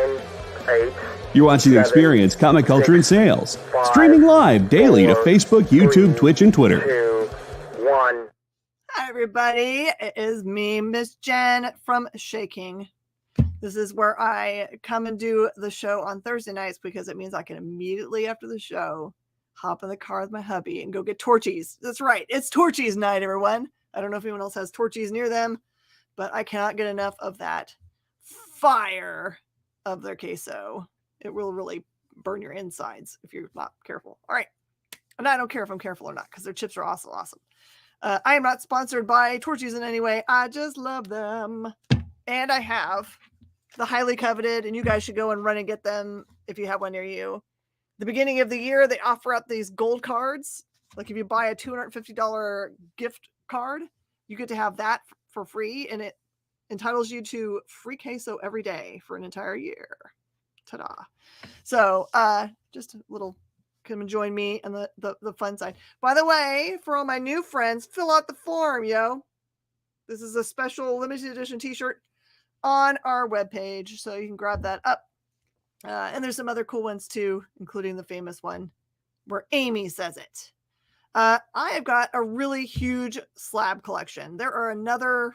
8. You're watching 7, Experience Comic Culture and Sales. 5, Streaming live daily to 4, Facebook, YouTube, 3, Twitch, and Twitter. 2, 1. Hi, everybody. It is me, Miss Jen from Shaking. This is where I come and do the show on Thursday nights because it means I can immediately after the show hop in the car with my hubby and go get Torchies. That's right. It's Torchies night, everyone. I don't know if anyone else has Torchies near them, but I cannot get enough of that fire of their queso. It will really burn your insides if you're not careful. All right. And I don't care if I'm careful or not because their chips are also awesome. I am not sponsored by Torchies in any way. I just love them. And I have the highly coveted, and you guys should go and run and get them if you have one near you. The beginning of the year, they offer up these gold cards. Like if you buy a $250 gift card, you get to have that for free, and it entitles you to free queso every day for an entire year. Ta-da. So just a little, come and join me and the fun side. By the way, for all my new friends, fill out the form, yo. This is a special limited edition t-shirt on our webpage, so you can grab that up. And there's some other cool ones too, including the famous one where Amy says it. I have got a really huge slab collection. There are another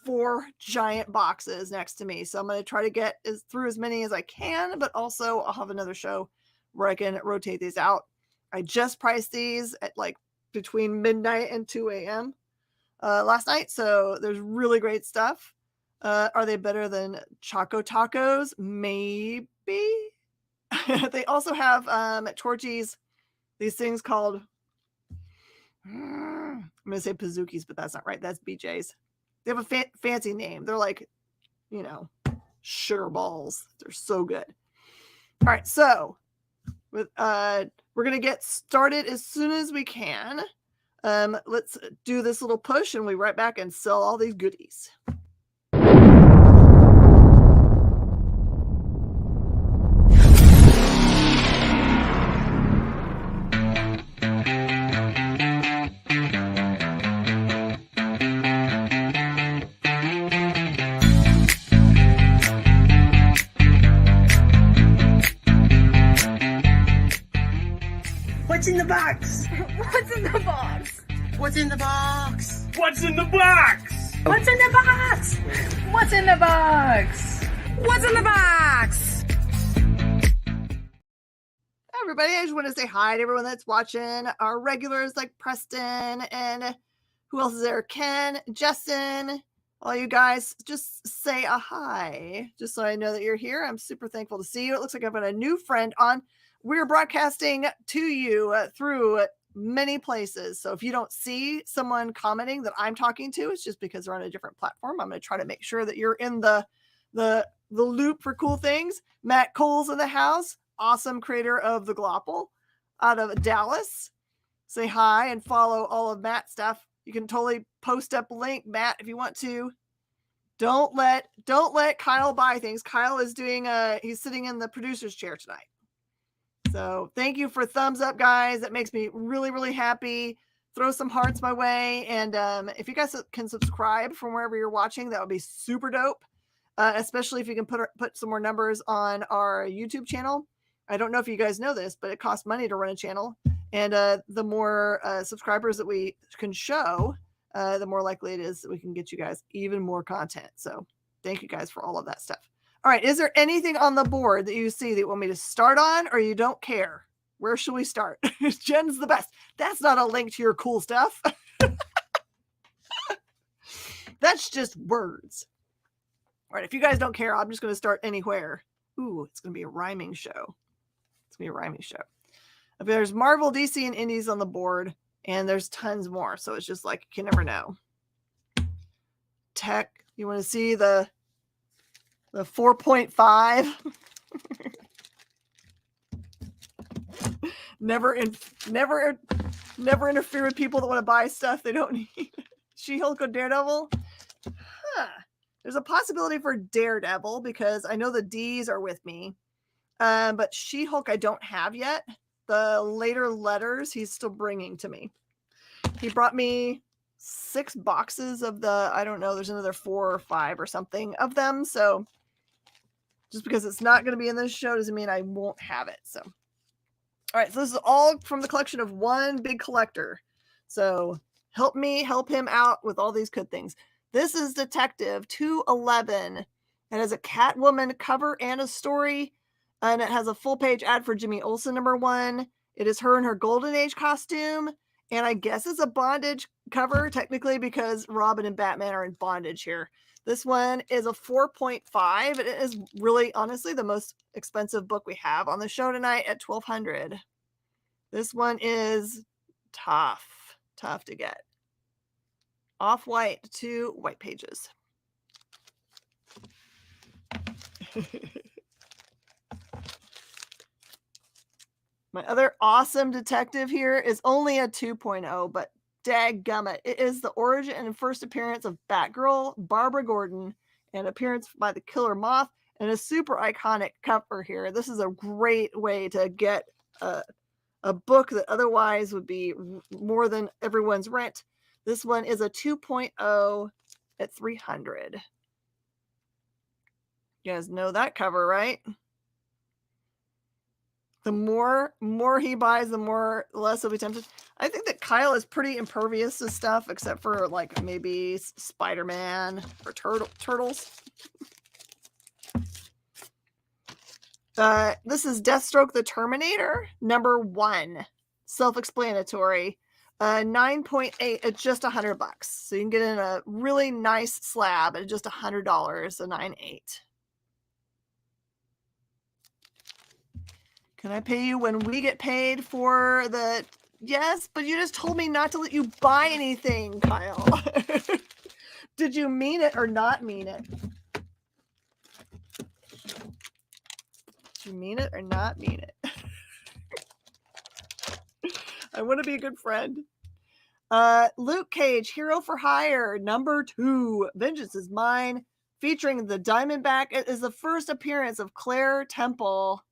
4 giant boxes next to me, so I'm going to try to get through as many as I can, but also I'll have another show where I can rotate these out. I just priced these at like between midnight and 2 a.m. Last night, so there's really great stuff. Are they better than Choco Tacos? Maybe. They also have at Torchies these things called, I'm going to say Pazookies, but that's not right. That's BJ's. They have a fancy name. They're like, sugar balls. They're so good. All right, so we're going to get started as soon as we can. Let's do this little push and we'll be right back and sell all these goodies. What's in the box? What's in the box? What's in the box? What's in the box? What's in the box? What's in the box? What's in the box? Everybody, I just want to say hi to everyone that's watching. Our regulars like Preston and who else is there? Ken, Justin, all you guys, just say a hi, just so I know that you're here. I'm super thankful to see you. It looks like I've got a new friend on. We're broadcasting to you through many places. So if you don't see someone commenting that I'm talking to, it's just because they're on a different platform. I'm going to try to make sure that you're in the loop for cool things. Matt Cole's in the house. Awesome creator of the Glopple out of Dallas. Say hi and follow all of Matt's stuff. You can totally post up a link, Matt, if you want to. Don't let Kyle buy things. Kyle is he's sitting in the producer's chair tonight. So thank you for thumbs up, guys. That makes me really, really happy. Throw some hearts my way. And if you guys can subscribe from wherever you're watching, that would be super dope. Especially if you can put some more numbers on our YouTube channel. I don't know if you guys know this, but it costs money to run a channel. And the more subscribers that we can show, the more likely it is that we can get you guys even more content. So thank you guys for all of that stuff. All right. Is there anything on the board that you see that you want me to start on or you don't care? Where should we start? Jen's the best. That's not a link to your cool stuff. That's just words. All right. If you guys don't care, I'm just going to start anywhere. Ooh, it's going to be a rhyming show. It's going to be a rhyming show. There's Marvel, DC, and Indies on the board, and there's tons more. So it's just like, you can never know. Tech. You want to see the 4.5? Never interfere with people that want to buy stuff they don't need. She-Hulk or Daredevil? There's a possibility for Daredevil because I know the D's are with me. But She-Hulk I don't have yet. The later letters he's still bringing to me. He brought me 6 boxes of I don't know, there's another 4 or 5 or something of them. So Just because it's not going to be in this show doesn't mean I won't have it. So, all right. So this is all from the collection of one big collector. So help me help him out with all these good things. This is Detective 211. It has a Catwoman cover and a story. And it has a full page ad for Jimmy Olsen #1. It is her in her Golden Age costume. And I guess it's a bondage cover, technically, because Robin and Batman are in bondage here. This one is a 4.5. It is really, honestly, the most expensive book we have on the show tonight at $1,200. This one is tough to get. Off-white, 2 white pages. My other awesome detective here is only a 2.0, but dadgummit, it is the origin and first appearance of Batgirl, Barbara Gordon, and appearance by the Killer Moth, and a super iconic cover here. This is a great way to get a book that otherwise would be more than everyone's rent. This one is a 2.0 at $300. You guys know that cover, right? The more he buys, the less he'll be tempted. I think that Kyle is pretty impervious to stuff, except for like maybe Spider-Man or turtles. This is Deathstroke the Terminator, #1. Self-explanatory. 9.8 at just $100. So you can get in a really nice slab at just $100, a 9.8. Can I pay you when we get paid for the... Yes, but you just told me not to let you buy anything, Kyle. Did you mean it or not mean it? Did you mean it or not mean it? I want to be a good friend. Luke Cage, Hero for Hire, #2. Vengeance is Mine, featuring the Diamondback. It is the first appearance of Claire Temple.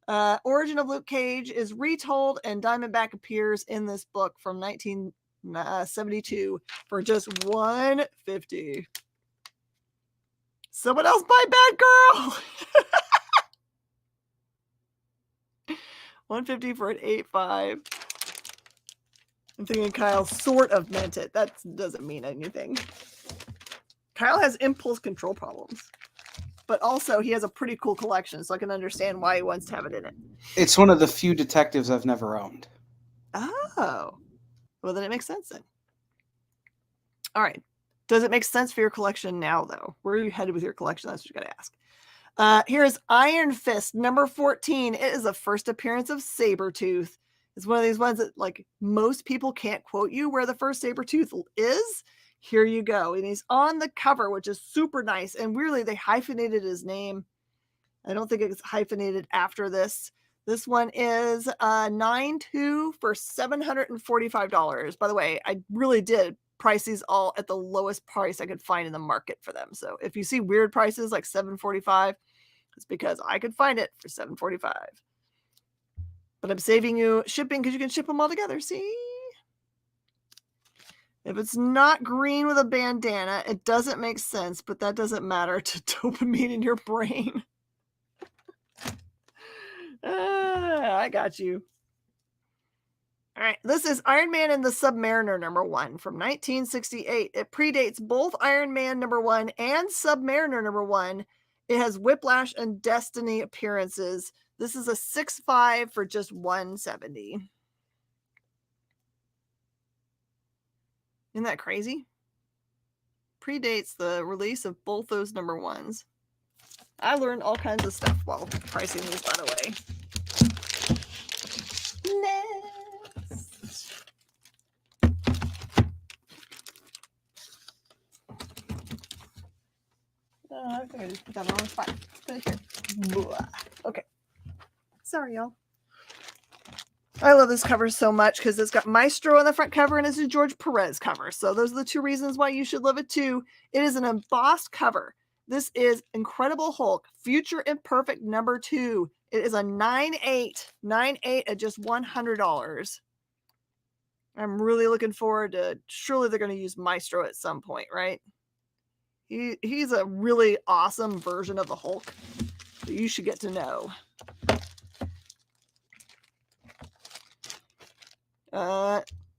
Origin of Luke Cage is retold, and Diamondback appears in this book from 1972 for just $150. Someone else buy Batgirl. $150 for an 8.5. I'm thinking Kyle sort of meant it. That doesn't mean anything. Kyle has impulse control problems. But also, he has a pretty cool collection, so I can understand why he wants to have it in it. It's one of the few detectives I've never owned. Oh. Well, then it makes sense then. All right. Does it make sense for your collection now, though? Where are you headed with your collection? That's what you got to ask. Here's Iron Fist, #14. It is the first appearance of Sabretooth. It's one of these ones that, like, most people can't quote you where the first Sabretooth is. Here you go. And he's on the cover, which is super nice. And weirdly, they hyphenated his name. I don't think it's hyphenated after this. This one is 9.2 for $745. By the way, I really did price these all at the lowest price I could find in the market for them. So if you see weird prices like $745, it's because I could find it for $745. But I'm saving you shipping because you can ship them all together. See? If it's not green with a bandana, it doesn't make sense, but that doesn't matter to dopamine in your brain. I got you. All right, this is Iron Man and the Submariner #1 from 1968. It predates both Iron Man #1 and Submariner #1. It has Whiplash and Destiny appearances. This is a 6.5 for just $170. Isn't that crazy? Predates the release of both those #1s. I learned all kinds of stuff while pricing these, by the way. Next. I think I just put that on the spot. Put it here. Okay. Sorry, y'all. I love this cover so much because it's got Maestro on the front cover and it's a George Perez cover. So those are the two reasons why you should love it too. It is an embossed cover. This is Incredible Hulk, Future Imperfect #2. It is a 9.8. 9.8 at just $100. I'm really looking forward to, surely they're going to use Maestro at some point, right? He's a really awesome version of the Hulk. that you should get to know.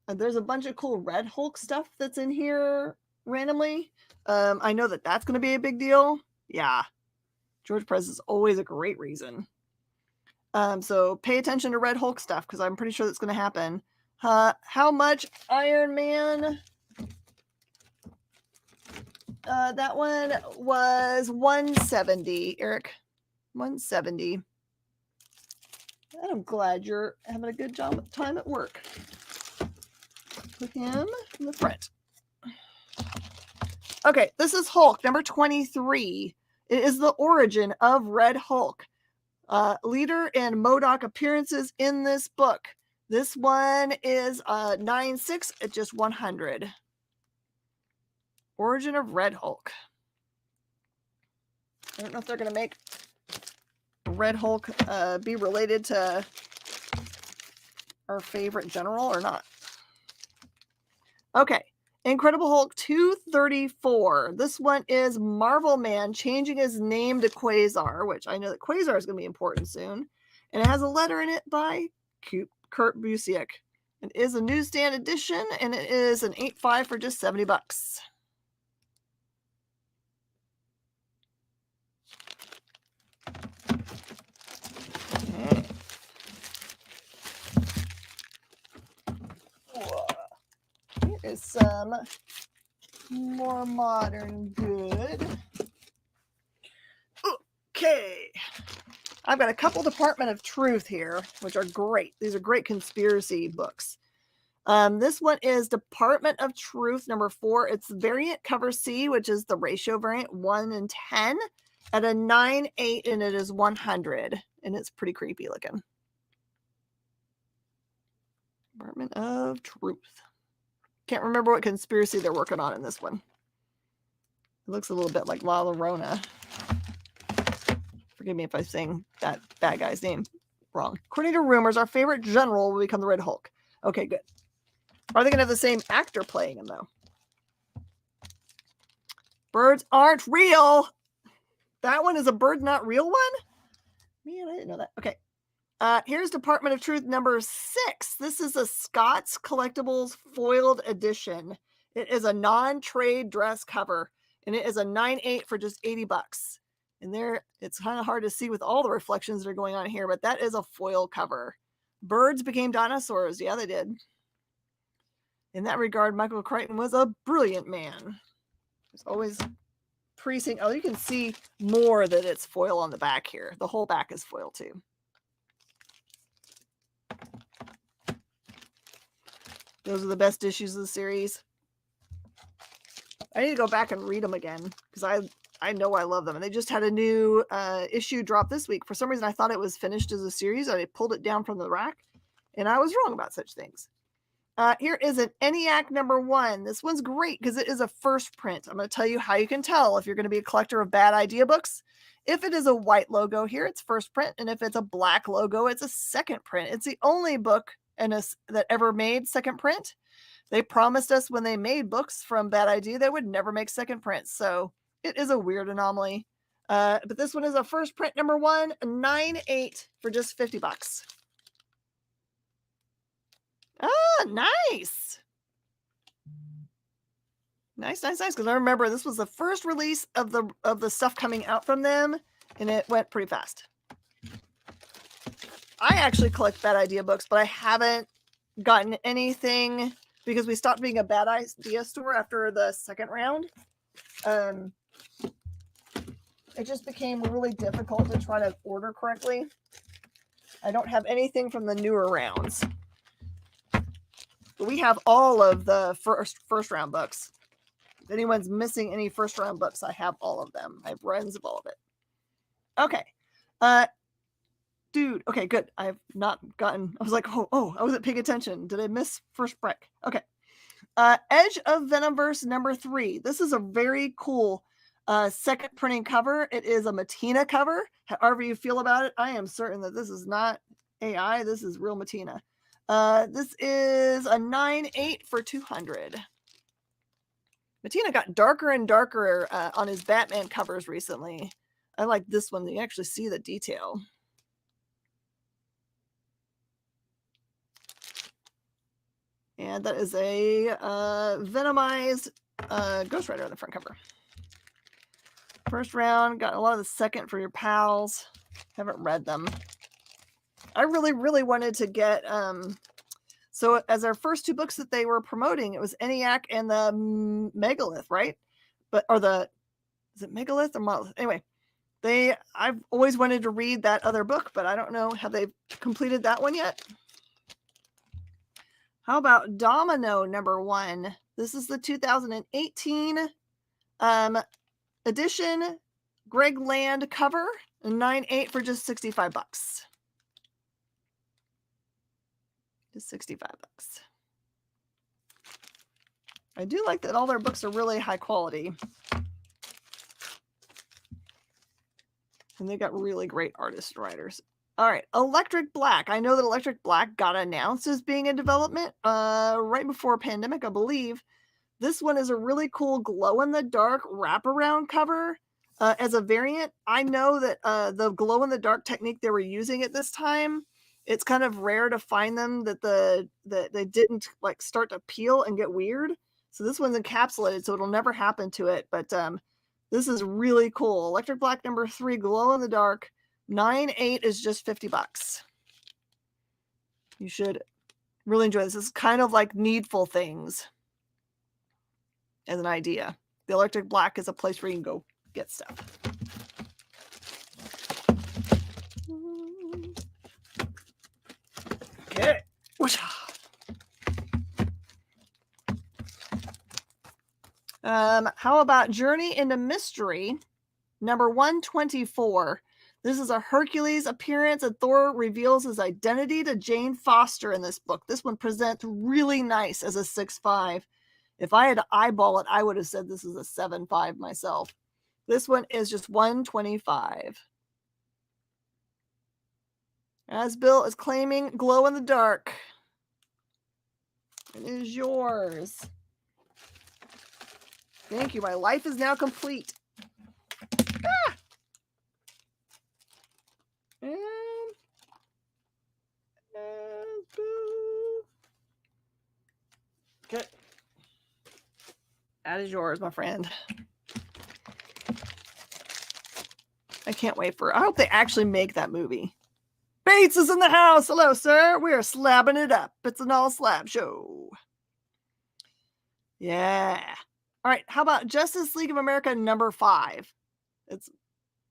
There's a bunch of cool Red Hulk stuff that's in here randomly. I know that that's going to be a big deal. Yeah. George Perez is always a great reason. So pay attention to Red Hulk stuff because I'm pretty sure that's going to happen. How much Iron Man? That one was $170, Eric. $170. And I'm glad you're having a good time at work. Put him in the front. Okay, this is Hulk, number 23. It is the origin of Red Hulk. Leader and MODOK appearances in this book. This one is 9.6 at just 100. Origin of Red Hulk. I don't know if they're going to make Red Hulk be related to our favorite general or not. Okay. Incredible Hulk 234. This one is Marvel Man changing his name to Quasar, which I know that Quasar is going to be important soon. And it has a letter in it by Kurt Busiek. It is a newsstand edition, and it is an 8.5 for just $70. Okay. Here is some more modern good. Okay. I've got a couple Department of Truth here, which are great. These are great conspiracy books. This one is Department of Truth number 4. It's variant cover C, which is the ratio variant 1 and 10 at a 9.8, and it is 100. And it's pretty creepy looking. Department of Truth. Can't remember what conspiracy they're working on in this one. It looks a little bit like La Llorona. Forgive me if I'm saying that bad guy's name wrong. According to rumors, our favorite general will become the Red Hulk. Okay, good. Are they going to have the same actor playing him, though? Birds aren't real. That one is a bird not real one? Man, I didn't know that. Okay. Here's Department of Truth number 6. This is a Scott's Collectibles foiled edition. It is a non-trade dress cover, and it is a 9.8 for just $80. And there, it's kind of hard to see with all the reflections that are going on here, but that is a foil cover. Birds became dinosaurs. Yeah, they did. In that regard, Michael Crichton was a brilliant man. There's always precinct. Oh, you can see more that it's foil on the back here. The whole back is foil too. Those are the best issues of the series. I need to go back and read them again because I know I love them. And they just had a new issue drop this week. For some reason, I thought it was finished as a series. I pulled it down from the rack, and I was wrong about such things. Here is an ENIAC number 1. This one's great because it is a first print. I'm going to tell you how you can tell if you're going to be a collector of bad idea books. If it is a white logo here, it's first print. And if it's a black logo, it's a second print. It's the only book that ever made second print. They promised us when they made books from Bad Idea they would never make second prints. So it is a weird anomaly. But this one is a first print number 1, 9.8 for just $50. Ah, nice. Nice. Because I remember this was the first release of the stuff coming out from them, and it went pretty fast. I actually collect Bad Idea books, but I haven't gotten anything because we stopped being a Bad Idea store after the second round. It just became really difficult to try to order correctly. I don't have anything from the newer rounds. But we have all of the first round books. If anyone's missing any first round books, I have all of them. I have runs of all of it. Okay. Dude. Okay, good. I have not gotten... I was like, oh, I wasn't paying attention. Did I miss first break? Okay. Edge of Venomverse number 3. This is a very cool second printing cover. It is a Matina cover. However you feel about it, I am certain that this is not AI. This is real Matina. This is a 9.8 for 200. Matina got darker and darker on his Batman covers recently. I like this one. You actually see the detail. And that is a Venomized Ghost Rider on the front cover. First round, got a lot of the second for your pals. Haven't read them. I really, really wanted to get, so as our first two books that they were promoting, it was ENIAC and the Megalith, right? Is it Megalith or Monolith? Anyway, I've always wanted to read that other book, but I don't know, have they completed that one yet? How about Domino #1? This is the 2018 edition, Greg Land cover, 9/8 for just $65. Just $65. I do like that all their books are really high quality. And they got really great artists and writers. All right, Electric Black. I know that Electric Black got announced as being in development right before pandemic, I believe. This one is a really cool glow-in-the-dark wraparound cover as a variant. I know that the glow-in-the-dark technique they were using at this time, it's kind of rare to find them that they didn't like start to peel and get weird. So this one's encapsulated, so it'll never happen to it. But this is really cool. Electric Black #3, glow-in-the-dark. 9/8 is just $50. You should really enjoy this. This is kind of like Needful Things as an idea. The Electric Black is a place where you can go get stuff. Okay. How about Journey into Mystery, #124? This is a Hercules appearance, and Thor reveals his identity to Jane Foster in this book. This one presents really nice as a 6.5. If I had to eyeball it, I would have said this is a 7.5 myself. This one is just $125. As Bill is claiming Glow in the Dark. It is yours. Thank you. My life is now complete. Ah! Okay. That is yours, my friend. I can't wait I hope they actually make that movie. Bates is in the house. Hello, sir. We are slabbing it up. It's an all slab show. Yeah. All right. How about Justice League of America #5? It's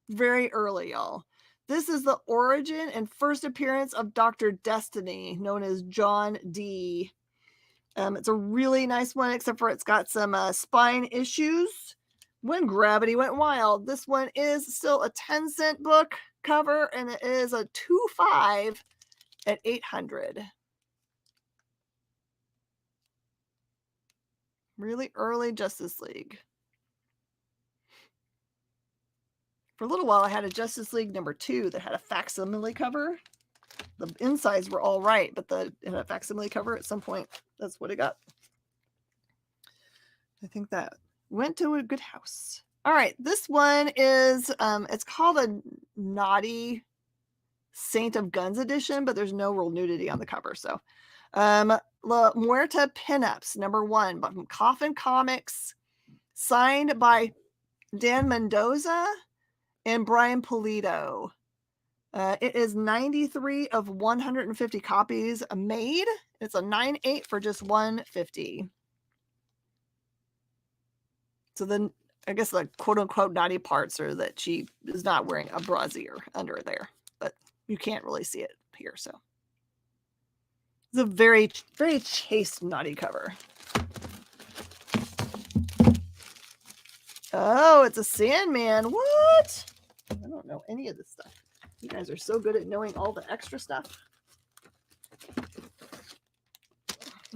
very early, y'all. This is the origin and first appearance of Dr. Destiny, known as John D. It's a really nice one, except for it's got some spine issues. When Gravity Went Wild. This one is still a 10-cent book cover, and it is a 2.5 at $800. Really early Justice League. For a little while, I had a Justice League #2 that had a facsimile cover. The insides were all right, but it had a facsimile cover at some point. That's what it got. I think that went to a good house. All right, this one is, it's called a Naughty Saint of Guns edition, but there's no real nudity on the cover. So, La Muerta Pinups, #1, but from Coffin Comics, signed by Dan Mendoza and Brian Pulido. It is 93 of 150 copies made. It's a 9/8 for just $150. So then I guess the quote unquote naughty parts are that she is not wearing a brassiere under there, but you can't really see it here. So it's a very, very chaste naughty cover. Oh, it's a Sandman. What? I don't know any of this stuff. You guys are so good at knowing all the extra stuff.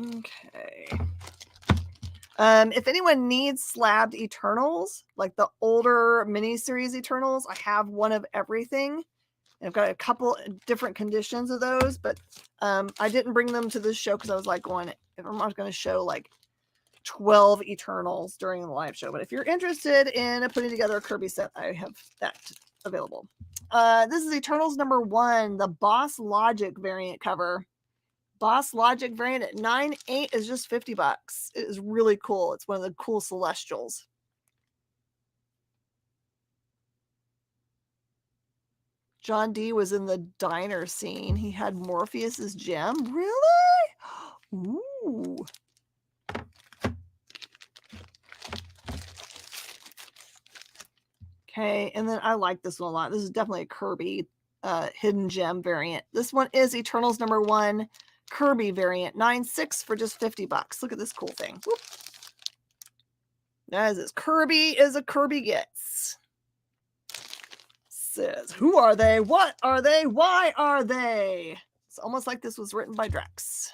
Okay. If anyone needs slabbed Eternals, like the older miniseries Eternals, I have one of everything. And I've got a couple different conditions of those, but I didn't bring them to this show because I was like if I'm not going to show like 12 Eternals during the live show. But if you're interested in putting together a Kirby set, I have that available. This is Eternals #1, the Boss Logic variant cover. Boss Logic variant at 9.8 is just $50. It is really cool. It's one of the cool Celestials. John D was in the diner scene. He had Morpheus's gem. Really? Ooh. Okay, and then I like this one a lot. This is definitely a Kirby hidden gem variant. This one is Eternals #1 Kirby variant, 9.6 for just $50. Look at this cool thing. Whoop. That is as Kirby as a Kirby gets. Says, who are they? What are they? Why are they? It's almost like this was written by Drex.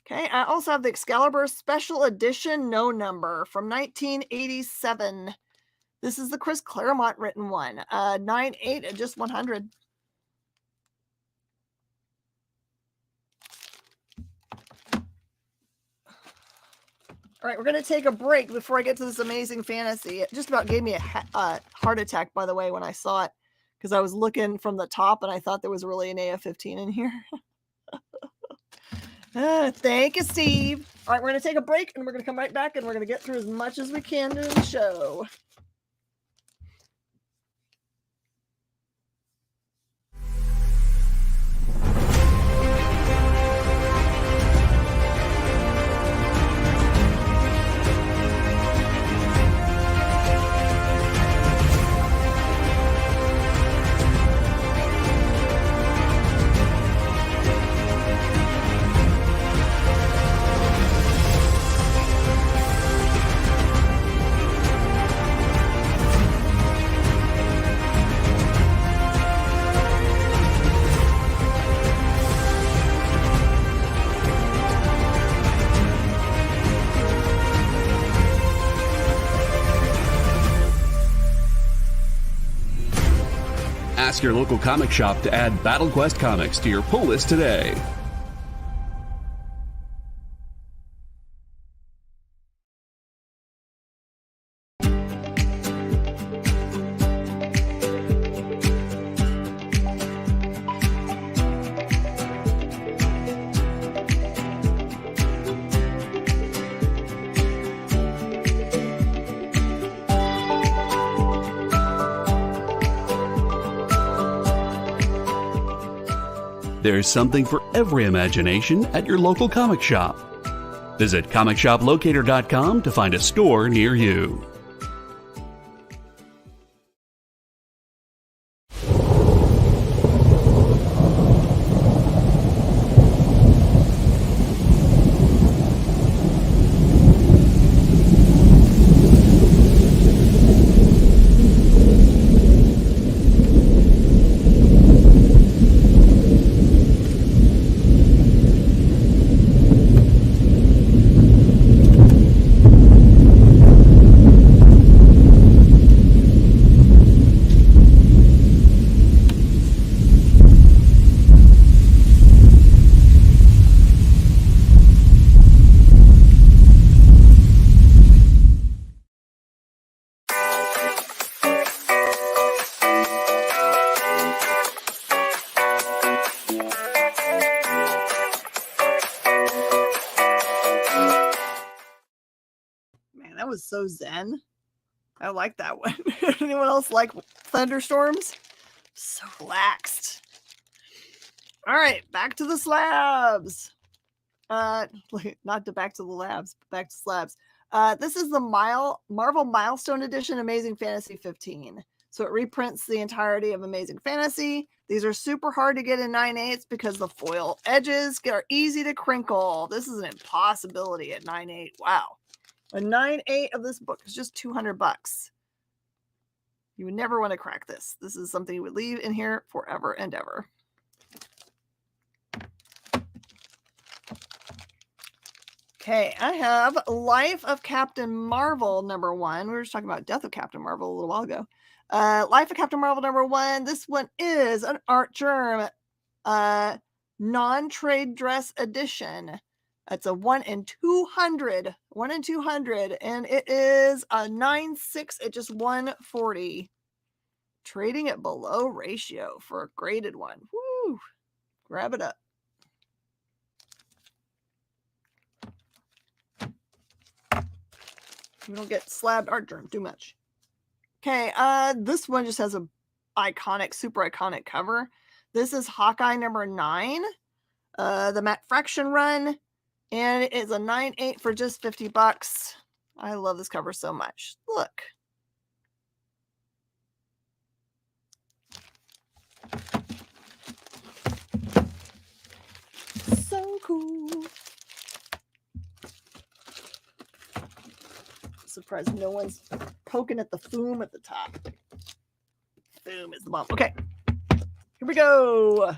Okay, I also have the Excalibur Special Edition No Number from 1987. This is the Chris Claremont written one. 9.8 at just 100. All right, we're going to take a break before I get to this amazing fantasy. It just about gave me a heart attack, by the way, when I saw it, because I was looking from the top and I thought there was really an AF-15 in here. Thank you, Steve. All right, we're going to take a break and we're going to come right back and we're going to get through as much as we can during the show. Ask your local comic shop to add Battle Quest comics to your pull list today. There's something for every imagination at your local comic shop. Visit comicshoplocator.com to find a store near you. Was so zen. I like that one. Anyone else like thunderstorms? So relaxed. All right, back to the slabs. Not to back to the labs, but back to slabs. This is the Marvel Milestone Edition Amazing Fantasy 15. So it reprints the entirety of Amazing Fantasy. These are super hard to get in 9/8 because the foil edges are easy to crinkle. This is an impossibility at 9/8. Wow. A 9/8 of this book is just $200. You would never want to crack this. This is something you would leave in here forever and ever. Okay, I have Life of Captain Marvel #1. We were just talking about Death of Captain Marvel a little while ago. Life of Captain Marvel #1. This one is an Art Germ non-trade dress edition. It's a 1 in 200. 1 in 200. And it is a 9.6 at just 140. Trading it below ratio for a graded one. Woo! Grab it up. We don't get slabbed art germ too much. Okay, this one just has a iconic, super iconic cover. This is Hawkeye number 9, the Matt Fraction run, and it is a 9.8 for just $50. I love this cover so much. Look. So cool. Surprised no one's poking at the foam at the top. Foam is the bomb. Okay, here we go.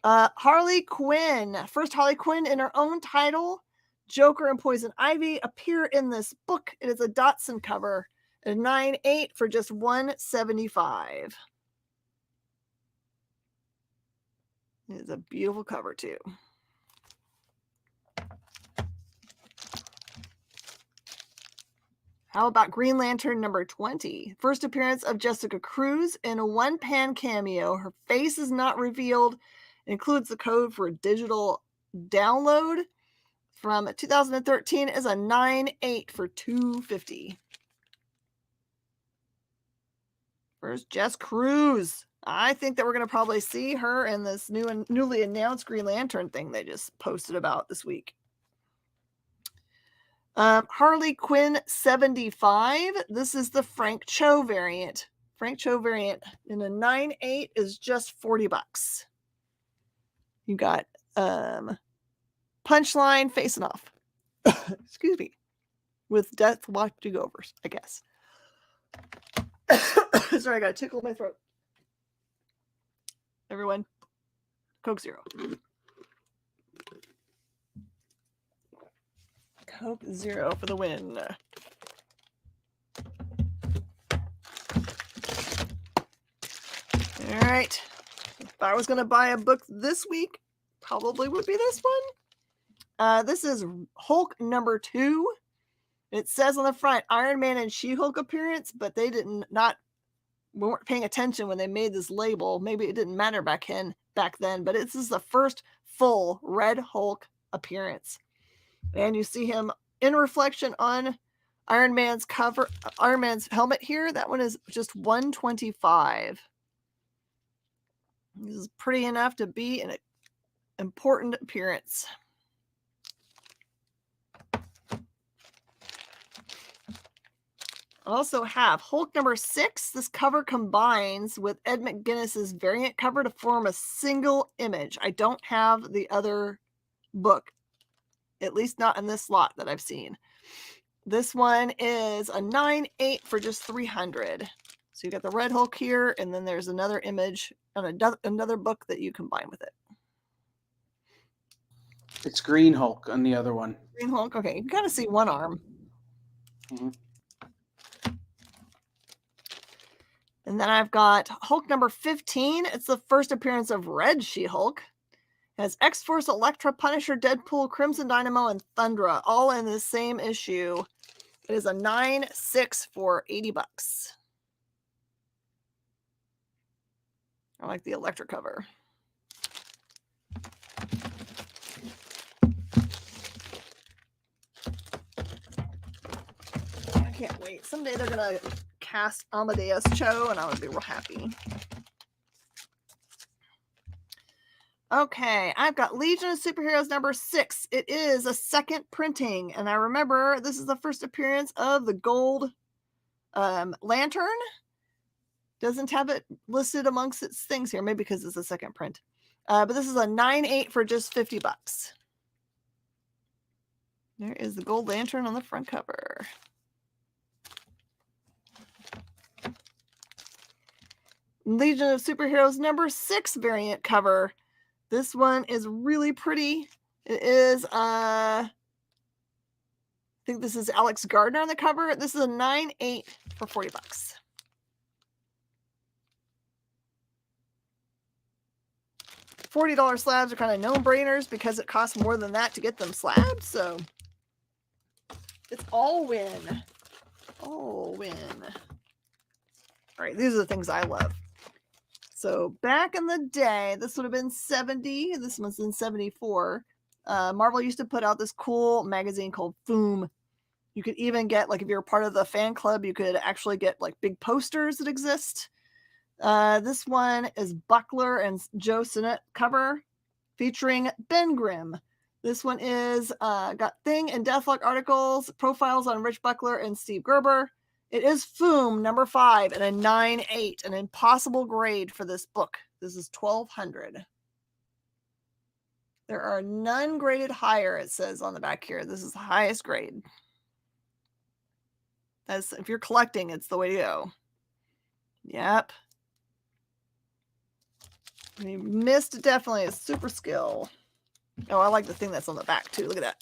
Harley Quinn. First Harley Quinn in her own title. Joker and Poison Ivy appear in this book. It is a Dotson cover. A 9.8 for just $175. It is a beautiful cover too. How about Green Lantern number 20? First appearance of Jessica Cruz in a one-pan cameo. Her face is not revealed. It includes the code for a digital download. From 2013 is a 9.8 for $250. First, Jess Cruz. I think that we're going to probably see her in this newly announced Green Lantern thing they just posted about this week. Harley Quinn 75. This is the Frank Cho variant. Frank Cho variant in a 9.8 is just $40. You got Punchline facing off. Excuse me. With Death watching overs, I guess. Sorry, I got a tickle in my throat. Everyone, Coke Zero. Coke Zero for the win. All right. If I was going to buy a book this week, probably would be this one. This is Hulk number 2. It says on the front, Iron Man and She-Hulk appearance, but they weren't paying attention when they made this label. Maybe it didn't matter back then, but this is the first full Red Hulk appearance. And you see him in reflection on Iron Man's cover, Iron Man's helmet here. That one is just $125. This is pretty enough to be an important appearance. Also have Hulk number 6. This cover combines with Ed McGuinness's variant cover to form a single image. I don't have the other book, at least not in this lot that I've seen. This one is a 9.8 for just $300. So you got the Red Hulk here, and then there's another image on another book that you combine with it. It's Green Hulk on the other one. Green Hulk, okay, you can kind of see one arm. Mm-hmm. And then I've got Hulk number 15. It's the first appearance of Red She-Hulk. It has X-Force, Elektra, Punisher, Deadpool, Crimson Dynamo, and Thundra, all in the same issue. It is a 9.6 for $80. I like the Elektra cover. I can't wait. Someday they're going to cast Amadeus Cho, and I would be real happy. Okay, I've got Legion of Superheroes number 6. It is a second printing, and I remember this is the first appearance of the Gold Lantern. Doesn't have it listed amongst its things here, maybe because it's a second print. But this is a 9.8 for just $50. There is the Gold Lantern on the front cover. Legion of Superheroes number 6 variant cover. This one is really pretty. It is, I think this is Alex Gardner on the cover. This is a 9.8 for $40. $40 slabs are kind of no-brainers because it costs more than that to get them slabs. So it's all win. All win. All right, these are the things I love. So back in the day, this would have been 70. This one's in 74. Marvel used to put out this cool magazine called Foom. You could even get, like, if you're part of the fan club, you could actually get, like, big posters that exist. This one is Buckler and Joe Sinnott cover featuring Ben Grimm. This one is got Thing and Deathlock articles, profiles on Rich Buckler and Steve Gerber. It is Foom number 5 and a 9.8, an impossible grade for this book. This is 1,200. There are none graded higher, it says on the back here. This is the highest grade. As if you're collecting, it's the way to go. Yep. And you missed definitely a super skill. Oh, I like the thing that's on the back too. Look at that.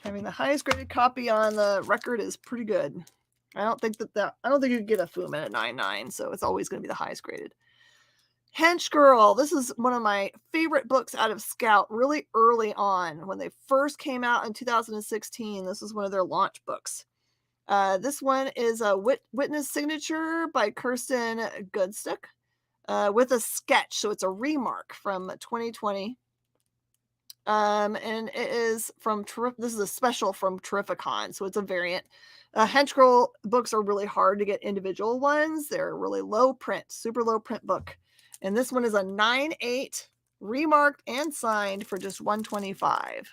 Having the highest graded copy on the record is pretty good. I don't think you could get a Foom at a 9.9, so it's always going to be the highest graded. Hench Girl. This is one of my favorite books out of Scout really early on. When they first came out in 2016, this was one of their launch books. This one is a witness signature by Kirsten Goodstick with a sketch. So it's a remark from 2020. And it is from, this is a special from Terrificon. So it's a variant. Hench Girl books are really hard to get individual ones. They're really low print, super low print book. And this one is a 9.8, remarked and signed for just $125.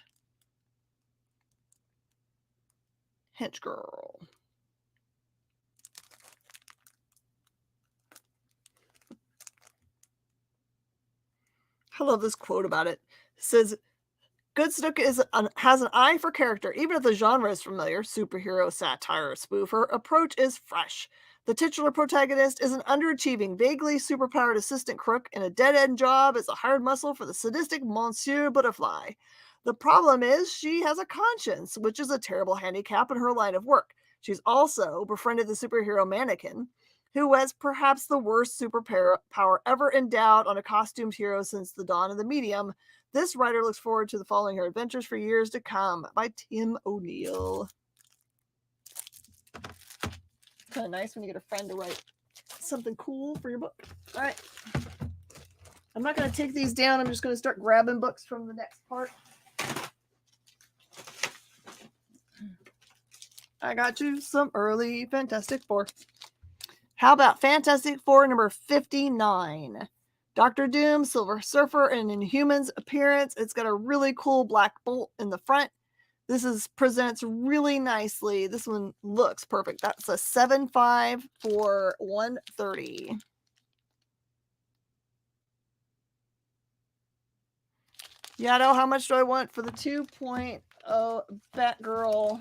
Hench Girl. I love this quote about it. It says, Goodstick has an eye for character. Even if the genre is familiar, superhero, satire, or spoof, her approach is fresh. The titular protagonist is an underachieving, vaguely superpowered assistant crook in a dead-end job as a hired muscle for the sadistic Monsieur Butterfly. The problem is she has a conscience, which is a terrible handicap in her line of work. She's also befriended the superhero Mannequin, who has perhaps the worst superpower ever endowed on a costumed hero since the dawn of the medium. This writer looks forward to following her adventures for years to come. By Tim O'Neill. Kind of nice when you get a friend to write something cool for your book. All right. I'm not going to take these down. I'm just going to start grabbing books from the next part. I got you some early Fantastic Four. How about Fantastic Four number 59? Dr. Doom, Silver Surfer, and Inhumans appearance. It's got a really cool black bolt in the front. This presents really nicely. This one looks perfect. That's a 7.5 for $130. Yato, how much do I want for the 2.0 Batgirl?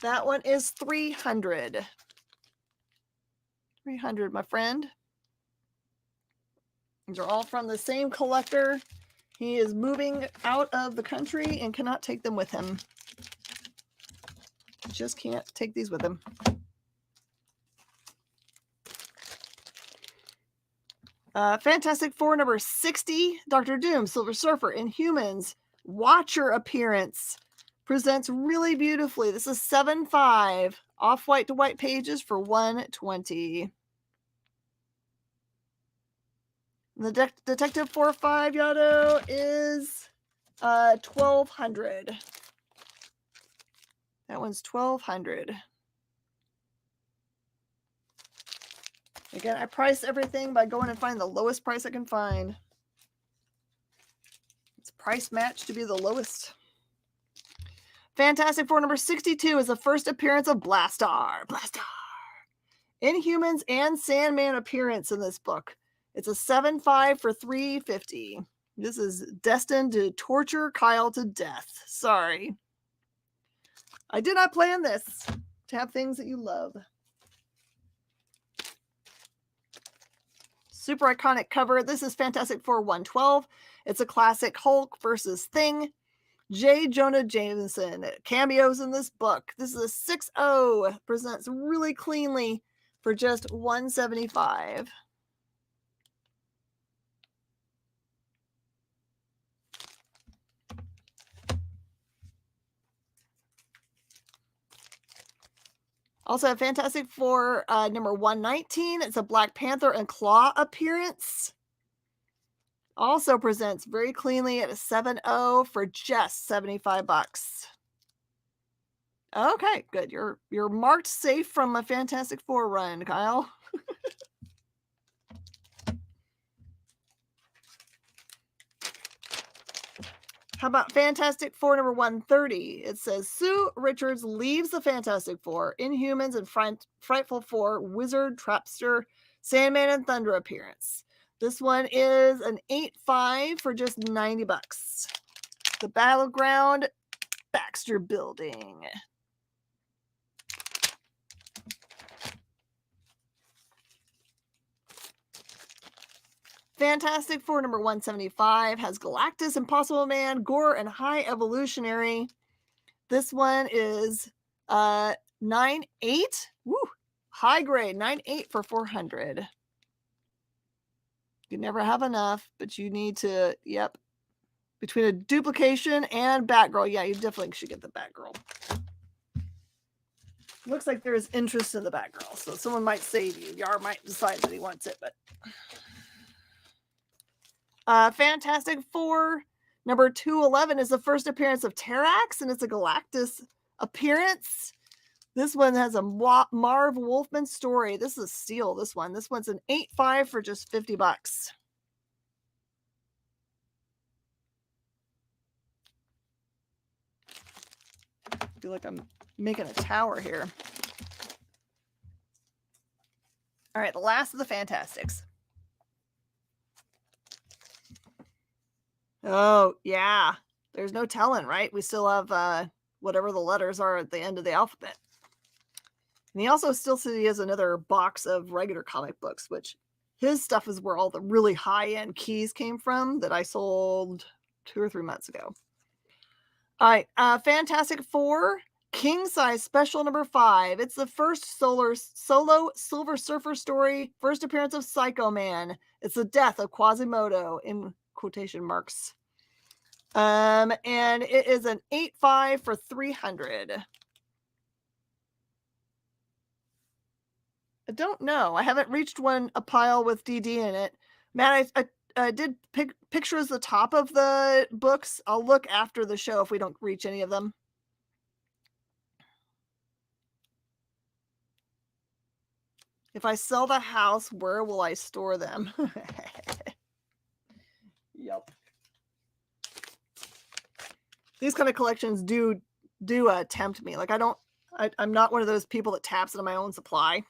That one is $300. $300, my friend. These are all from the same collector. He is moving out of the country and cannot take them with him. Just can't take these with him. Fantastic Four number 60. Dr. Doom, Silver Surfer, Inhumans, Watcher appearance. Presents really beautifully. This is 7.5. Off-white to white pages for $120. The Detective 4.5 Yato is $1,200. That one's $1,200. Again, I price everything by going and finding the lowest price I can find. It's price match to be the lowest. Fantastic Four number 62 is the first appearance of Blastar. Blastar. Inhumans and Sandman appearance in this book. It's a 7.5 for $350. This is destined to torture Kyle to death. Sorry. I did not plan this. To have things that you love. Super iconic cover. This is Fantastic Four 112. It's a classic Hulk versus Thing. J. Jonah Jameson cameos in this book. This is a 6.0. Presents really cleanly for just $175. Also, Fantastic Four number 119. It's a Black Panther and Claw appearance. Also presents very cleanly at a 7.0 for just $75. Okay, good. You're marked safe from a Fantastic Four run, Kyle. How about Fantastic Four number 130? It says Sue Richards leaves the Fantastic Four, Inhumans, and Frightful Four, Wizard, Trapster, Sandman, and Thunder appearance. This one is an 8.5 for just $90. The Battleground Baxter Building. Fantastic Four number 175 has Galactus, Impossible Man, Gore, and High Evolutionary. This one is 9.8. Woo! High grade, 9.8 for $400. You never have enough, but you need to, yep. Between a duplication and Batgirl, yeah, you definitely should get the Batgirl. Looks like there is interest in the Batgirl, so someone might save you. Yar might decide that he wants it, but... Fantastic Four number 211 is the first appearance of Terrax, and it's a Galactus appearance. This one has a Marv Wolfman story. This is a steal, this one. This one's an 8.5 for just $50. I feel like I'm making a tower here. All right, the last of the Fantastics. Oh, yeah. There's no telling, right? We still have whatever the letters are at the end of the alphabet. And he also still says he has another box of regular comic books, which his stuff is where all the really high-end keys came from that I sold 2 or 3 months ago. All right. Fantastic Four, King Size Special number 5. It's the first solo Silver Surfer story. First appearance of Psycho Man. It's the death of Quasimodo in quotation marks. And it is an 8.5 for $300. I don't know. I haven't reached a pile with DD in it. Matt, I did pictures the top of the books. I'll look after the show if we don't reach any of them. If I sell the house, where will I store them? Yep. These kind of collections do tempt me. Like I'm not one of those people that taps into my own supply.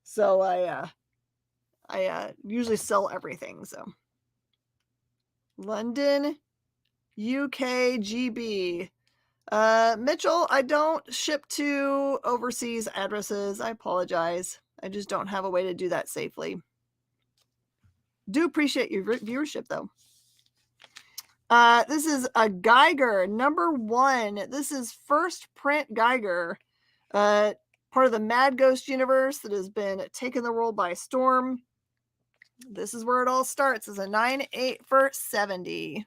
So I usually sell everything. So London, UK, GB. Mitchell, I don't ship to overseas addresses. I apologize. I just don't have a way to do that safely. Do appreciate your viewership though. This is a Geiger number 1. This is first print Geiger, part of the Mad Ghost universe that has been taking the world by storm. This is where it all starts. It's a 9.8 for $70.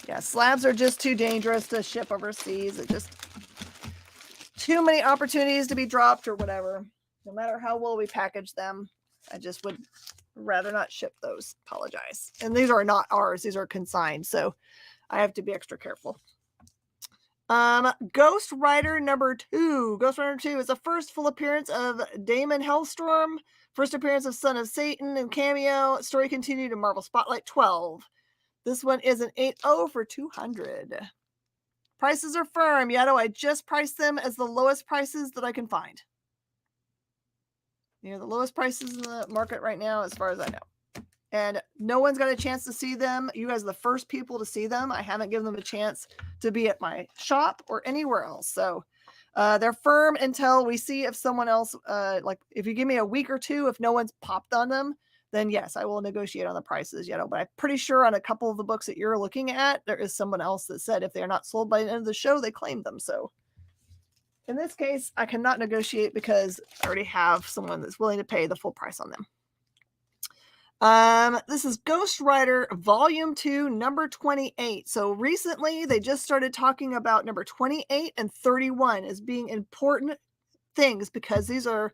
Yeah, slabs are just too dangerous to ship overseas. It just too many opportunities to be dropped or whatever. No matter how well we package them, I just would rather not ship those. Apologize. And these are not ours. These are consigned. So I have to be extra careful. Ghost Rider number 2. Ghost Rider 2 is the first full appearance of Damon Hellstorm. First appearance of Son of Satan and cameo. Story continued in Marvel Spotlight 12. This one is an 8.0 for $200. Prices are firm. Yato, I just priced them as the lowest prices that I can find. The lowest prices in the market right now, as far as I know. And no one's got a chance to see them. You guys are the first people to see them. I haven't given them a chance to be at my shop or anywhere else. So they're firm until we see if someone else, like if you give me a week or two, if no one's popped on them, then yes, I will negotiate on the prices, you know, but I'm pretty sure on a couple of the books that you're looking at, there is someone else that said if they're not sold by the end of the show, they claim them. So in this case, I cannot negotiate because I already have someone that's willing to pay the full price on them. This is Ghost Rider Volume 2, number 28. So recently they just started talking about number 28 and 31 as being important things because these are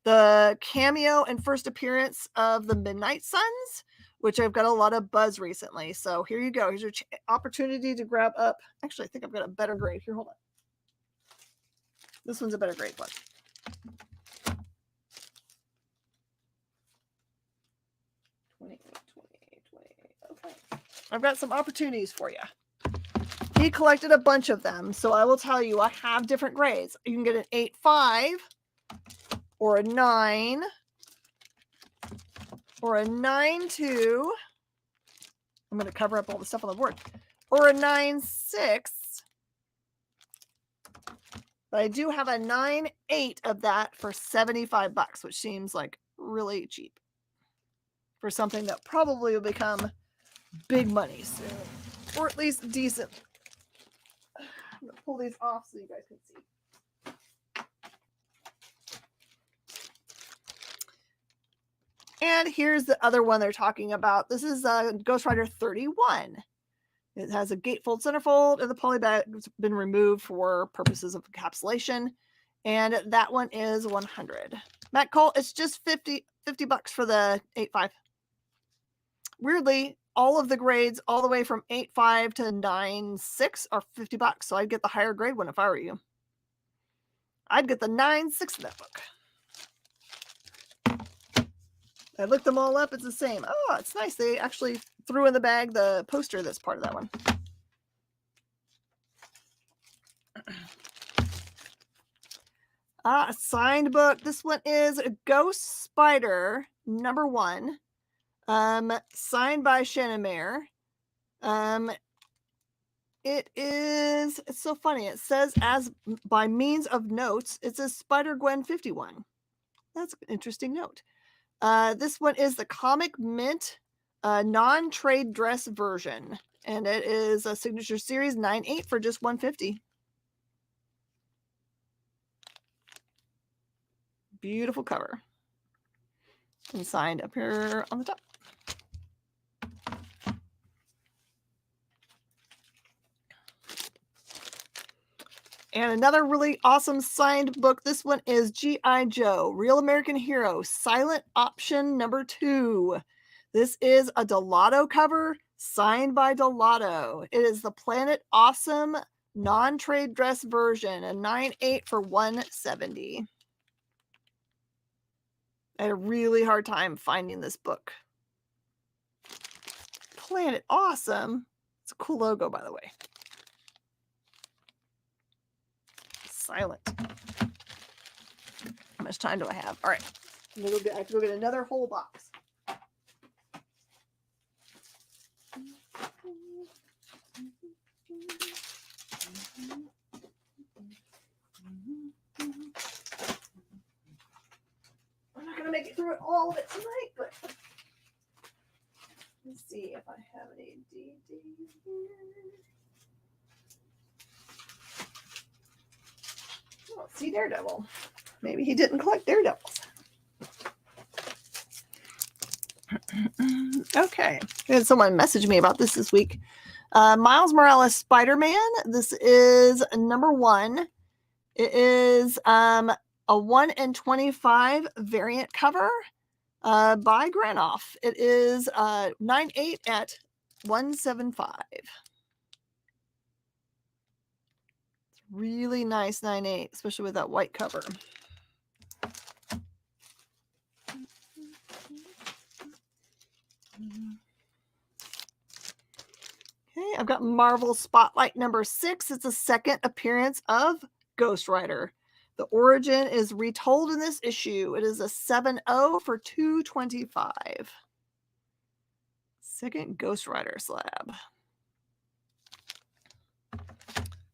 the cameo and first appearance of the Midnight Suns, which I've got a lot of buzz recently. So here you go. Here's your opportunity to grab up. Actually, I think I've got a better grade here. Hold on. This one's a better grade one. Okay. I've got some opportunities for you. He collected a bunch of them, so I will tell you I have different grades. You can get an 8.5 or a 9 or a 9.2. I'm going to cover up all the stuff on the board. Or a 9.6. But I do have a 9.8 of that for $75, which seems like really cheap for something that probably will become big money soon, or at least decent. I'm going to pull these off so you guys can see. And here's the other one they're talking about. This is Ghost Rider 31. It has a gatefold centerfold, and the poly bag has been removed for purposes of encapsulation. And that one is 100. Matt Cole, it's just $50 for the 8.5. Weirdly, all of the grades all the way from 8.5 to 9.6 are $50. So I'd get the higher grade one if I were you. I'd get the 9.6 in that book. I looked them all up. It's the same. Oh, it's nice. They actually threw in the bag the poster that's part of that one. A signed book. This one is Ghost Spider number 1. Signed by Shannon Mayer. It's so funny. It says as by means of notes, it says Spider Gwen 51. That's an interesting note. This one is the Comic Mint non-trade dress version, and it is a signature series 9.8 for just $150. Beautiful cover. And signed up here on the top. And another really awesome signed book. This one is G.I. Joe, Real American Hero, Silent Option number 2. This is a Delato cover signed by Delato. It is the Planet Awesome non-trade dress version, a 9.8 for $170. I had a really hard time finding this book. Planet Awesome. It's a cool logo, by the way. Silent. How much time do I have? All right. I have to go get another whole box. I'm not going to make it through all of it tonight, but let's see if I have any DVDs here. Oh, see Daredevil. Maybe he didn't collect Daredevils. Okay. I had someone message me about this week. Miles Morales Spider-Man. This is number 1. It is a 1 in 25 variant cover by Granoff. It is 9.8 at $175. Really nice 9.8, especially with that white cover. Okay, I've got Marvel Spotlight number 6. It's a second appearance of Ghost Rider. The origin is retold in this issue. It is a 7.0 for $225. Second Ghost Rider slab.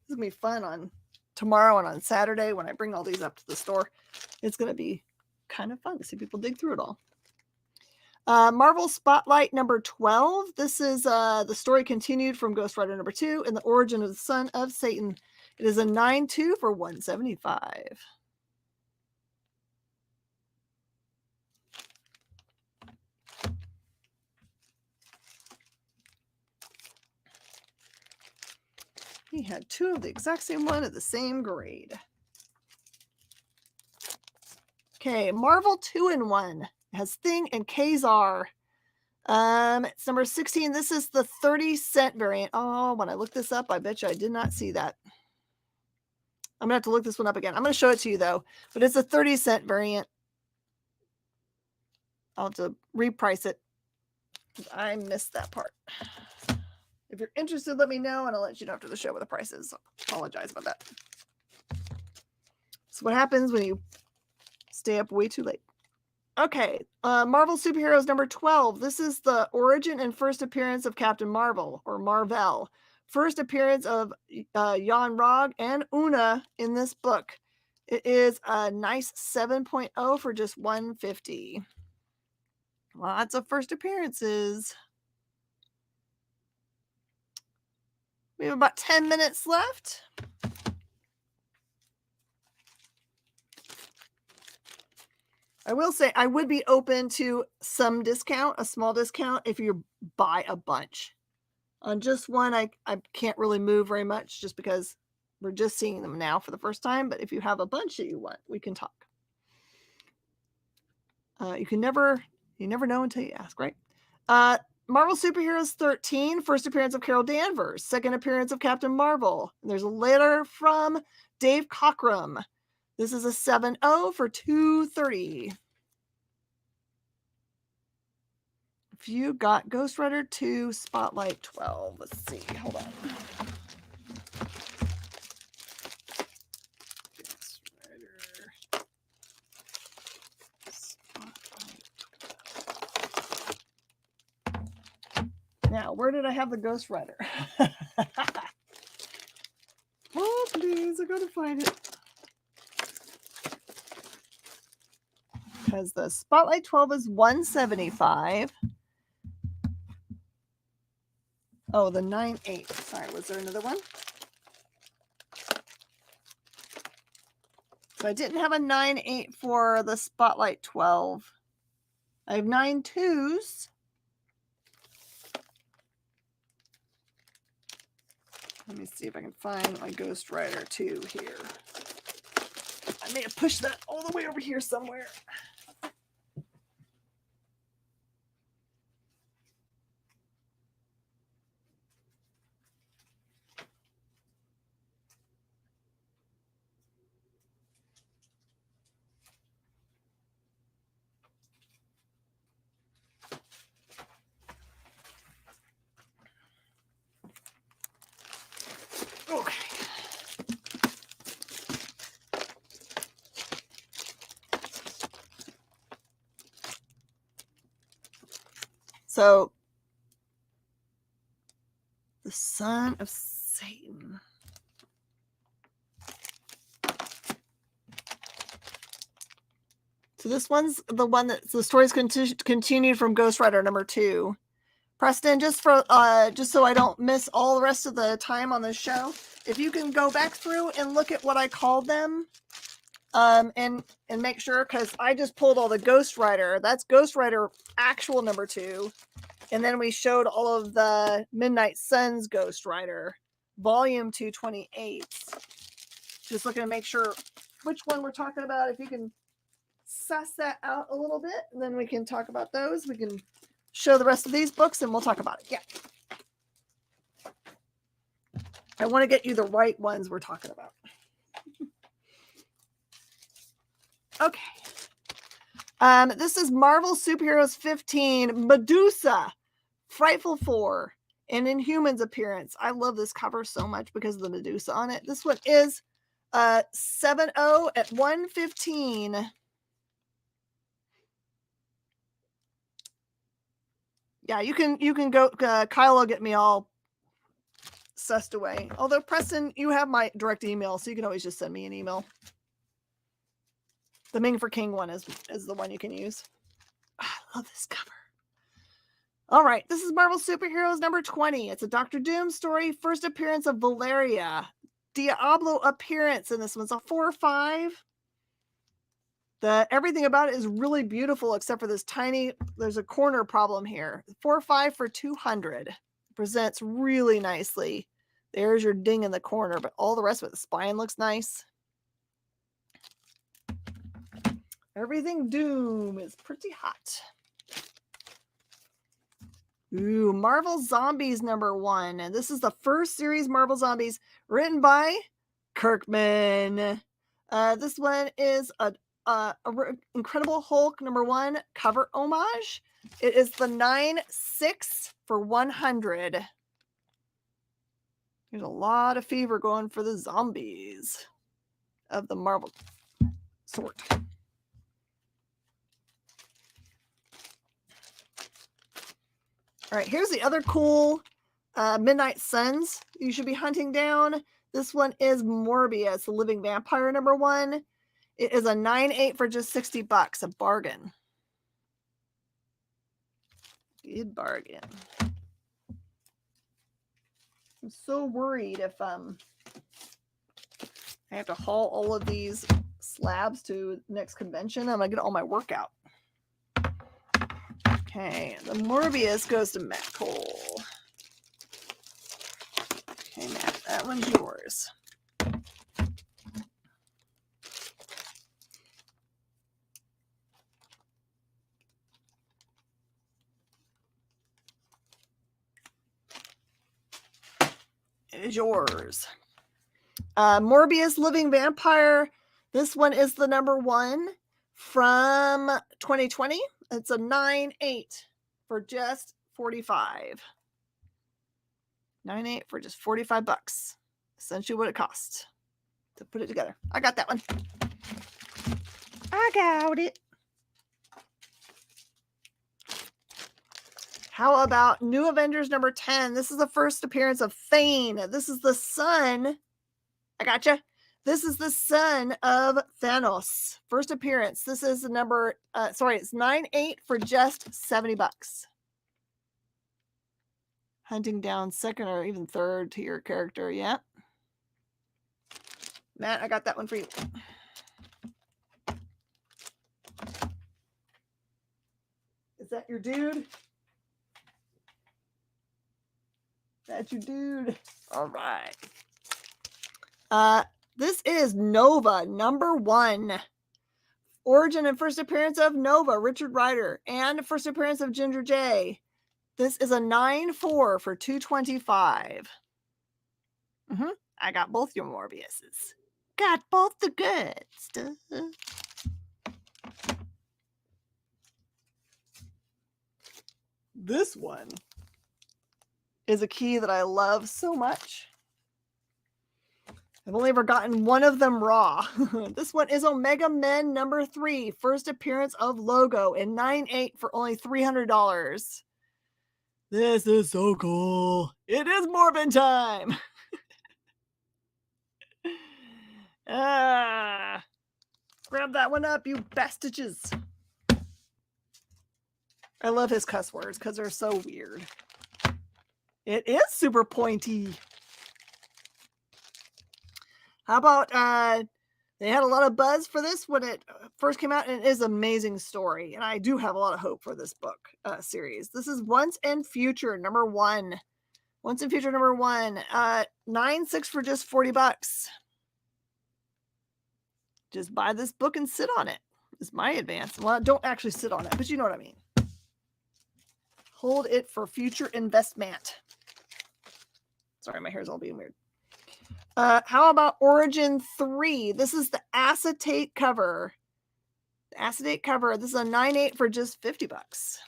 This is going to be fun on tomorrow and on Saturday when I bring all these up to the store. It's going to be kind of fun to see people dig through it all. Marvel Spotlight number 12. This is the story continued from Ghost Rider number 2 and the origin of the son of Satan. It is a 9.2 for 175. He had 2 of the exact same one at the same grade. Okay, Marvel 2-in-1. It has Thing and Kazar. It's number 16. This is the 30-cent variant. Oh, when I looked this up, I bet you I did not see that. I'm gonna have to look this one up again. I'm gonna show it to you though, but it's a 30-cent variant. I'll have to reprice it. I missed that part. If you're interested, let me know, and I'll let you know after the show what the price is. Apologize about that. So what happens when you stay up way too late? Okay, Marvel Superheroes number 12. This is the origin and first appearance of Captain Marvel, or Marvel. First appearance of Jan Rog and Una in this book. It is a nice 7.0 for just 150. Lots of first appearances. We have about 10 minutes left. I will say I would be open to some discount, a small discount, if you buy a bunch. On just one, I can't really move very much just because we're just seeing them now for the first time. But if you have a bunch that you want, we can talk. You never know until you ask, right? Marvel Superheroes 13, first appearance of Carol Danvers, second appearance of Captain Marvel. And there's a letter from Dave Cockrum. This is a 7.0 for 230. If you got Ghost Rider 2 Spotlight 12, let's see. Hold on. Ghost Rider Spotlight 12. Now, where did I have the Ghost Rider? Oh, please, I gotta find it. Because the Spotlight 12 is 175. Oh, the 9.8. Sorry, was there another one? So I didn't have a 9.8 for the Spotlight 12. I have 9.2s. Let me see if I can find my Ghost Rider 2 here. I may have pushed that all the way over here somewhere. Okay. So, the son of Satan. So this one's the one that the story's continued from Ghost Rider number 2. Preston, just so I don't miss all the rest of the time on this show, if you can go back through and look at what I called them, and make sure, because I just pulled all the Ghost Rider. That's Ghost Rider actual number 2. And then we showed all of the Midnight Suns Ghost Rider, volume 228. Just looking to make sure which one we're talking about. If you can suss that out a little bit, and then we can talk about those. We can show the rest of these books and we'll talk about it. Yeah. I want to get you the right ones we're talking about. Okay. This is Marvel Superheroes 15, Medusa, Frightful 4, and Inhumans appearance. I love this cover so much because of the Medusa on it. This one is 7.0 at 115. Yeah, you can go. Kyle will get me all sussed away. Although, Preston, you have my direct email, so you can always just send me an email. The Ming for King one is the one you can use. Oh, I love this cover. All right, this is Marvel Superheroes number 20. It's a Doctor Doom story. First appearance of Valeria. Diablo appearance, and this one's a 4/5. Everything about it is really beautiful except for there's a corner problem here. 4/5 for 200. Presents really nicely. There's your ding in the corner, but all the rest of it, the spine looks nice. Everything Doom is pretty hot. Ooh, Marvel Zombies number 1. And this is the first series Marvel Zombies written by Kirkman. This one is a Incredible Hulk number 1 cover homage. It is the 9/6 for 100. There's a lot of fever going for the zombies of the Marvel sort. All right, here's the other cool Midnight Suns you should be hunting down. This one is Morbius, the Living Vampire number 1. It is a 9/8 for just $60. A bargain. Good bargain. I'm so worried if I have to haul all of these slabs to next convention. I'm going to get all my work out. Okay, the Morbius goes to Matt Cole. Okay, Matt, that one's yours. It is yours. Morbius Living Vampire. This one is the number 1 from 2020. It's a 9/8 for just 45. 9/8 for just $45. Essentially what it costs to put it together. I got that one. I got it. How about New Avengers number 10? This is the first appearance of Thane. This is the son. I gotcha. This is the son of Thanos. First appearance. This is the number, it's 9/8 for just $70. Hunting down second or even third tier character. Yeah. Matt, I got that one for you. Is that your dude? That's your dude. All right. This is Nova number 1. Origin and first appearance of Nova, Richard Rider, and first appearance of Ginger J. This is a 9/4 for $225. I got both your Morbiuses. Got both the good stuff. This one is a key that I love so much. I've only ever gotten one of them raw. This one is Omega Men number 3. First appearance of Logo in 9/8 for only $300. This is so cool. It is Morbin time. Grab that one up, you bastages. I love his cuss words because they're so weird. It is super pointy. How about they had a lot of buzz for this when it first came out, and it is an amazing story. And I do have a lot of hope for this book series. This is Once and Future number 1. Once and Future number 1. 9/6 for just $40. Just buy this book and sit on it. Is my advance. Well, don't actually sit on it, but you know what I mean. Hold it for future investment. Sorry, my hair's all being weird. How about Origin 3? This is the acetate cover. The acetate cover. This is a 9/8 for just $50.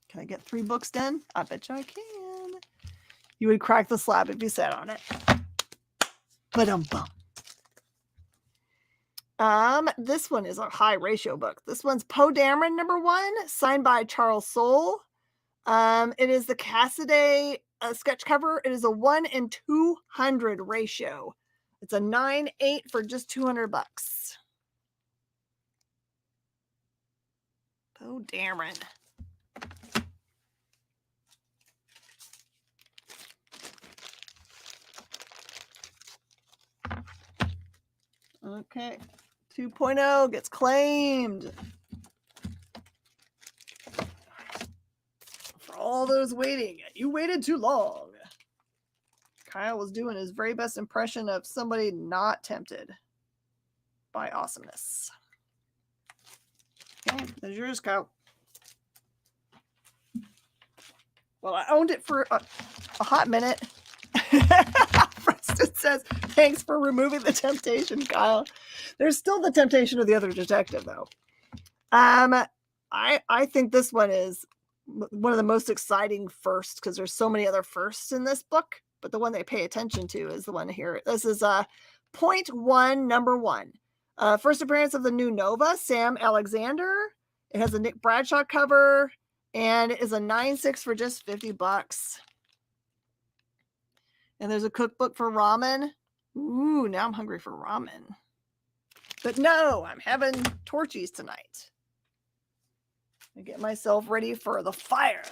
Can I get 3 books done? I bet you I can. You would crack the slab if you sat on it. Ba-dum-bum. This one is a high ratio book. This one's Poe Dameron number 1, signed by Charles Soule. It is the Cassidy sketch cover. It is a 1 in 200 ratio. It's a 9/8 for just $200. Oh, Darren. Okay. 2.0 gets claimed. For all those waiting, you waited too long. Kyle was doing his very best impression of somebody not tempted by awesomeness. Okay, there's yours, Kyle. Well, I owned it for a hot minute. Preston says, thanks for removing the temptation, Kyle. There's still the temptation of the other detective, though. I think this one is one of the most exciting firsts because there's so many other firsts in this book, but the one they pay attention to is the one here. This is point 1, number 1. First appearance of the new Nova, Sam Alexander. It has a Nick Bradshaw cover and it is a 9/6 for just $50. And there's a cookbook for ramen. Ooh, now I'm hungry for ramen. But no, I'm having torchies tonight. I get myself ready for the fire.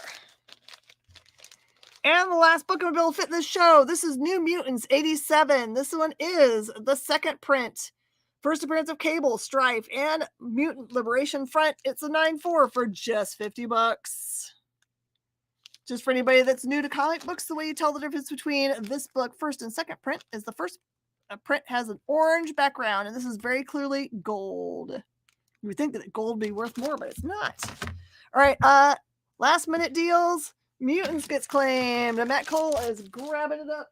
And the last book I'm going to be able to fit this show. This is New Mutants 87. This one is the second print. First appearance of Cable, Strife, and Mutant Liberation Front. It's a 9/4 for just $50. Just for anybody that's new to comic books, the way you tell the difference between this book, first and second print, is the first print has an orange background, and this is very clearly gold. You would think that gold would be worth more, but it's not. All right, last minute deals. Mutants gets claimed, and Matt Cole is grabbing it up.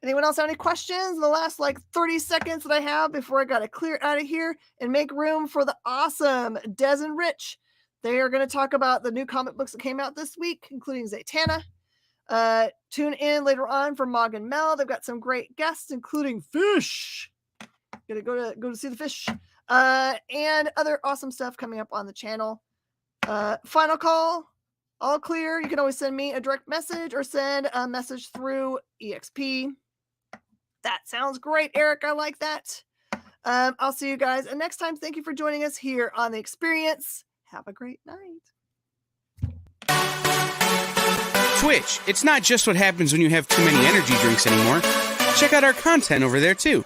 Anyone else have any questions in the last 30 seconds that I have before I got to clear out of here and make room for the awesome Des and Rich? They are going to talk about the new comic books that came out this week, including Zatanna. Tune in later on for Mog and Mel. They've got some great guests, including Fish. Gonna go to see the Fish. And other awesome stuff coming up on the channel. Final call. All clear. You can always send me a direct message or send a message through EXP. That sounds great, Eric. I like that. I'll see you guys next time. Thank you for joining us here on The Experience. Have a great night. Twitch, it's not just what happens when you have too many energy drinks anymore. Check out our content over there too.